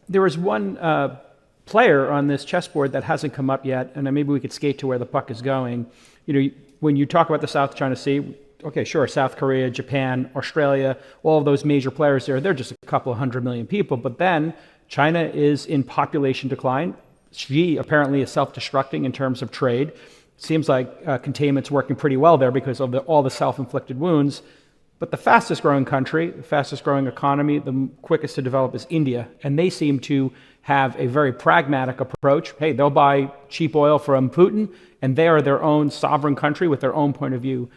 there was one player on this chessboard that hasn't come up yet, and maybe we could skate to where the puck is going. When you talk about the South China Sea, okay, sure, South Korea, Japan, Australia, all of those major players there, they're just a couple of 100 million people. But then China is in population decline. Xi apparently is self-destructing in terms of trade. Seems like containment's working pretty well there because of all the self-inflicted wounds. But the fastest growing country, the fastest growing economy, the quickest to develop is India. And they seem to have a very pragmatic approach. Hey, they'll buy cheap oil from Putin, and they are their own sovereign country with their own point of view.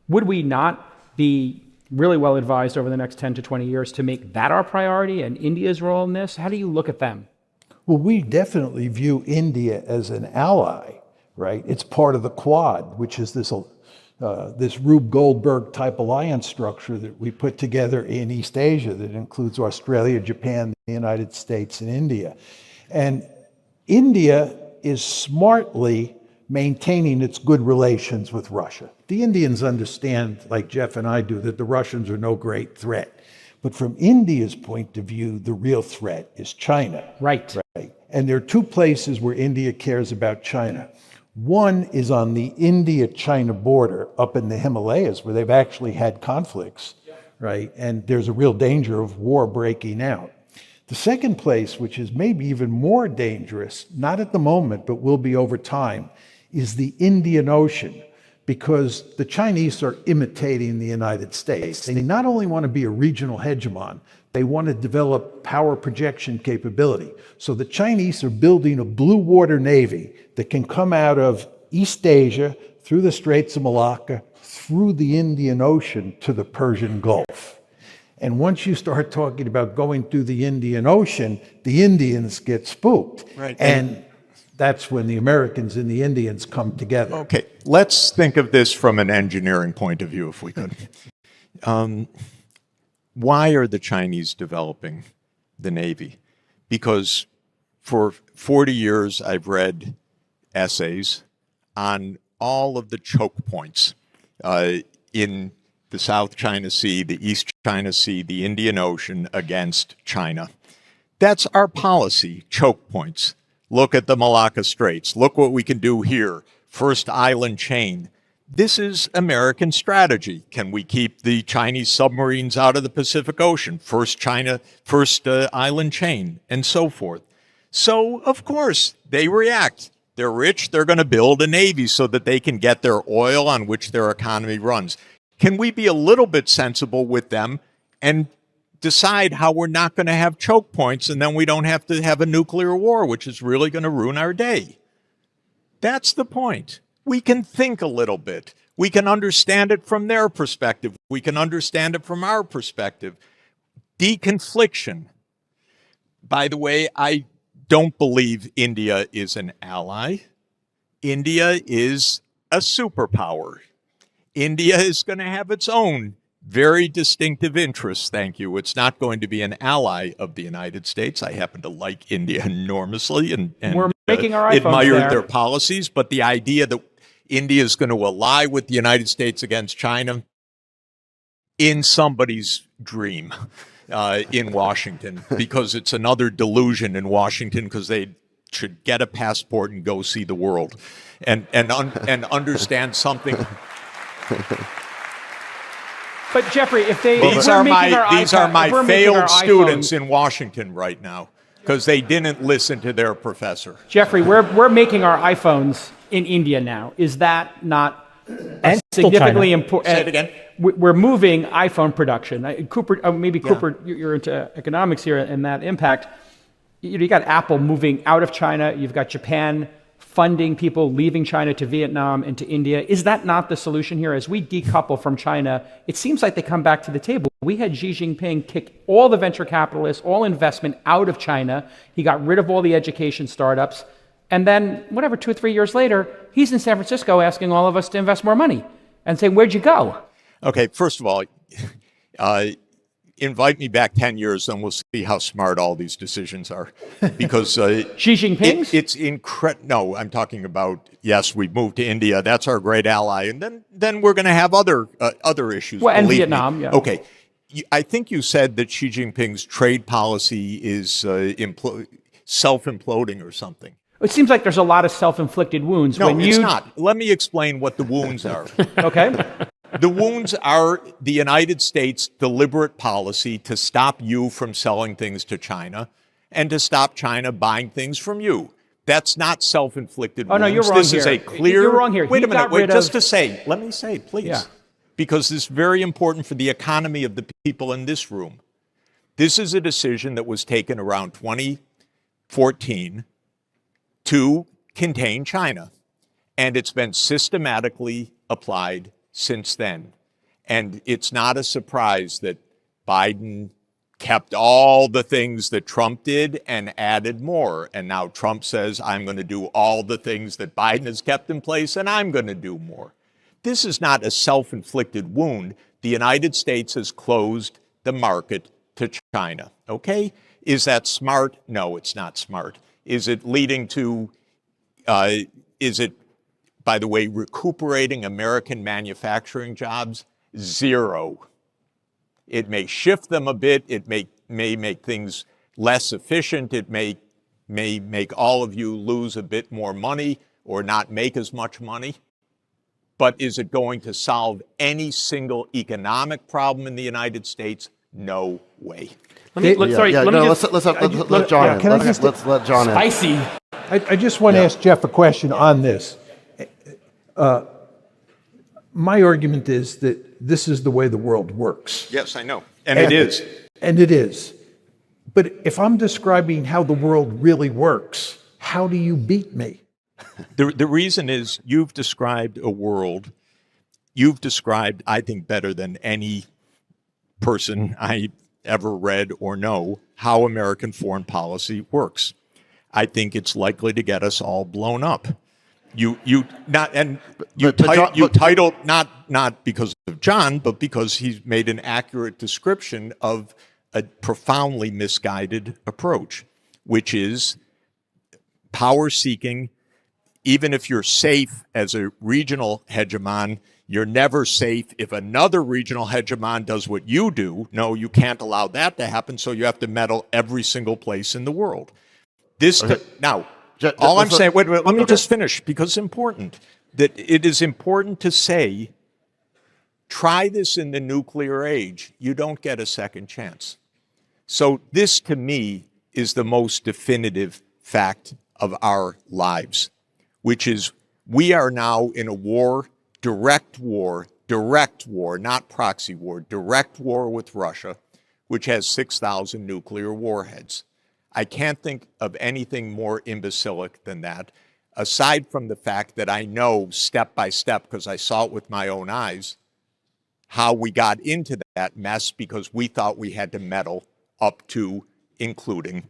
Would we not be really well advised over the next 10 to 20 years to make that our priority and India's role in this? How do you look at them? Well, we definitely view India as an ally, right? It's part of the Quad, which is this Rube Goldberg type alliance structure that we put together in East Asia that includes Australia, Japan, the United States, and India. And India is smartly maintaining its good relations with Russia. The Indians understand, like Jeff and I do, that the Russians are no great threat. But from India's point of view, the real threat is China. Right. And there are two places where India cares about China. One is on the India-China border up in the Himalayas, where they've actually had conflicts, right? And there's a real danger of war breaking out. The second place, which is maybe even more dangerous, not at the moment, but will be over time, is the Indian Ocean, because the Chinese are imitating the United States. They not only want to be a regional hegemon, they want to develop power projection capability. So the Chinese are building a blue water navy that can come out of East Asia, through the Straits of Malacca, through the Indian Ocean to the Persian Gulf. And once you start talking about going through the Indian Ocean, the Indians get spooked. Right. And that's when the Americans and the Indians come together. Okay, let's think of this from an engineering point of view, if we could. Why are the Chinese developing the Navy? Because for 40 years, I've read essays on all of the choke points in the South China Sea, the East China Sea, the Indian Ocean against China. That's our policy, choke points. Look at the Malacca Straits. Look what we can do here. First island chain. This is American strategy. Can we keep the Chinese submarines out of the Pacific Ocean? First island chain, and so forth. So, of course, they react. They're rich. They're going to build a navy so that they can get their oil on which their economy runs. Can we be a little bit sensible with them and decide how we're not going to have choke points, and then we don't have to have a nuclear war, which is really going to ruin our day? That's the point. We can think a little bit. We can understand it from their perspective. We can understand it from our perspective. Deconfliction. By the way, I don't believe India is an ally. India is a superpower. India is going to have its own very distinctive interests, thank you. It's not going to be an ally of the United States. I happen to like India enormously and we're making our iPhones admire there. their policies, but the idea that India is going to ally with the United States against China, in somebody's dream in Washington, because it's another delusion in Washington, because they should get a passport and go see the world and understand something. But Jeffrey, if they These are my failed students in Washington right now, because they didn't listen to their professor. Jeffrey, we're making our iPhones in India now. Is that not significantly important? Say it again. We're moving iPhone production. Cooper, you're into economics here and that impact. You got Apple moving out of China. You've got Japan funding people leaving China to Vietnam and to India. Is that not the solution here? As we decouple from China, it seems like they come back to the table. We had Xi Jinping kick all the venture capitalists, all investment out of China. He got rid of all the education startups. And then, 2 or 3 years later, he's in San Francisco asking all of us to invest more money and saying, where'd you go? Okay, first of all, invite me back 10 years and we'll see how smart all these decisions are. Because Xi Jinping's? It's incredible. No, I'm talking about, yes, we've moved to India. That's our great ally. And then we're going to have other issues. Well, and Vietnam, yeah. Okay. I think you said that Xi Jinping's trade policy is self-imploding or something. It seems like there's a lot of self-inflicted wounds. No, when it's you... not. Let me explain what the wounds are. Okay. The wounds are the United States' deliberate policy to stop you from selling things to China and to stop China buying things from you. That's not self-inflicted wounds. Oh, no, you're wrong This here. is a clear... You're wrong here. Wait He a minute. got Wait, rid just of- to say. Let me say, please. Yeah. Because this is very important for the economy of the people in this room. This is a decision that was taken around 2014 to contain China. And it's been systematically applied since then. And it's not a surprise that Biden kept all the things that Trump did and added more. And now Trump says, I'm going to do all the things that Biden has kept in place, and I'm going to do more. This is not a self-inflicted wound. The United States has closed the market to China. Okay? Is that smart? No, it's not smart. Is it leading to, is it, by the way, recuperating American manufacturing jobs? Zero. It may shift them a bit. It may make things less efficient. It may make all of you lose a bit more money or not make as much money. But is it going to solve any single economic problem in the United States? No way. Let's let John in. Let's let John in. Spicy. I just want to ask Jeff a question on this. My argument is that this is the way the world works. Yes, I know. And it is. And it is. But if I'm describing how the world really works, how do you beat me? The reason is you've described a world, you've described, I think, better than any person I ever read or know, how American foreign policy works. I think it's likely to get us all blown up. You titled not because of John, but because he's made an accurate description of a profoundly misguided approach, which is power seeking. Even if you're safe as a regional hegemon, you're never safe if another regional hegemon does what you do. No, you can't allow that to happen, so you have to meddle every single place in the world. Now, all I'm saying, wait, let me just finish, because it's important. That it is important to say, try this in the nuclear age. You don't get a second chance. So this, to me, is the most definitive fact of our lives, which is we are now in a war, direct war, not proxy war, direct war with Russia, which has 6,000 nuclear warheads. I can't think of anything more imbecilic than that, aside from the fact that I know step by step, because I saw it with my own eyes, how we got into that mess because we thought we had to meddle up to, including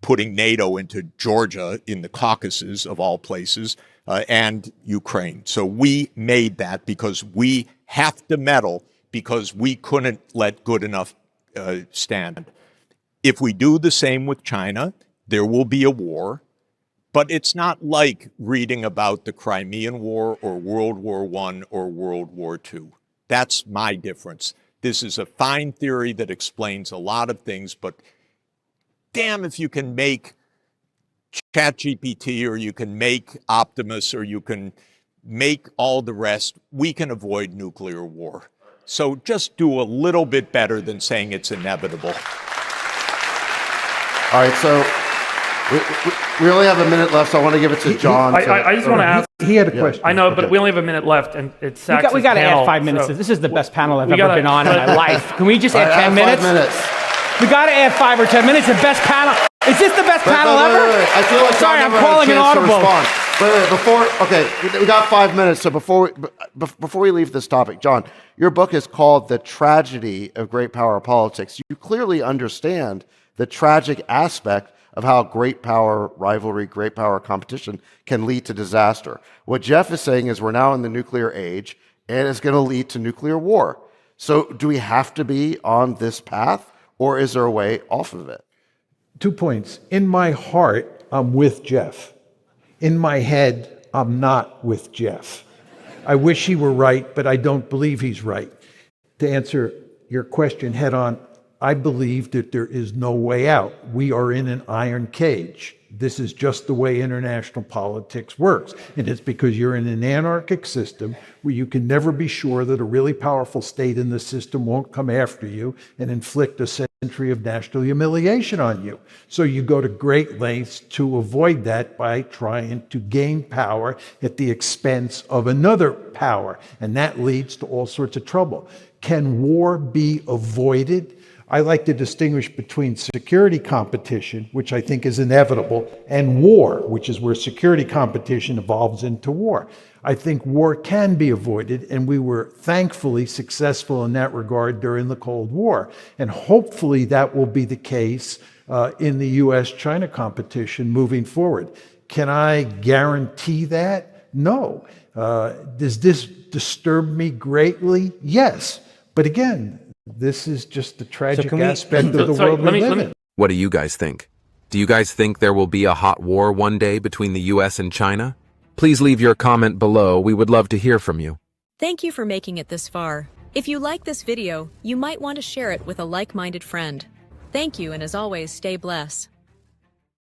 putting NATO into Georgia in the Caucasus, of all places, and Ukraine. So we made that because we have to meddle because we couldn't let good enough stand. If we do the same with China, there will be a war, but it's not like reading about the Crimean War or World War I or World War II. That's my difference. This is a fine theory that explains a lot of things, but damn if you can make ChatGPT or you can make Optimus or you can make all the rest, we can avoid nuclear war. So just do a little bit better than saying it's inevitable. All right, so we only have a minute left, so I want to give it to John. I just want to ask. He had a question. I know, but we only have a minute left, and it's Sachs' We got to panel, add 5 minutes. so- This is the best panel I've We ever gotta- been on in my life. Can we just add 10 minutes? 5 minutes. We got to add 5 or 10 minutes. The best panel. Is this the best panel ever? Wait. I feel like Sorry, John I'm never had a calling an chance to audible. respond. We got 5 minutes. So before we leave this topic, John, your book is called "The Tragedy of Great Power Politics." You clearly understand the tragic aspect of how great power rivalry, great power competition can lead to disaster. What Jeff is saying is we're now in the nuclear age, and it's going to lead to nuclear war. So do we have to be on this path, or is there a way off of it? 2 points. In my heart, I'm with Jeff. In my head, I'm not with Jeff. I wish he were right, but I don't believe he's right. To answer your question head on, I believe that there is no way out. We are in an iron cage. This is just the way international politics works. And it's because you're in an anarchic system where you can never be sure that a really powerful state in the system won't come after you and inflict a century of national humiliation on you. So you go to great lengths to avoid that by trying to gain power at the expense of another power. And that leads to all sorts of trouble. Can war be avoided? I like to distinguish between security competition, which I think is inevitable, and war, which is where security competition evolves into war. I think war can be avoided, and we were thankfully successful in that regard during the Cold War. And hopefully that will be the case in the US-China competition moving forward. Can I guarantee that? No. Does this disturb me greatly? Yes. But again, this is just the tragic aspect of the world we live in. What do you guys think? Do you guys think there will be a hot war one day between the US and China? Please leave your comment below. We would love to hear from you. Thank you for making it this far. If you like this video, you might want to share it with a like-minded friend. Thank you, and as always, stay blessed.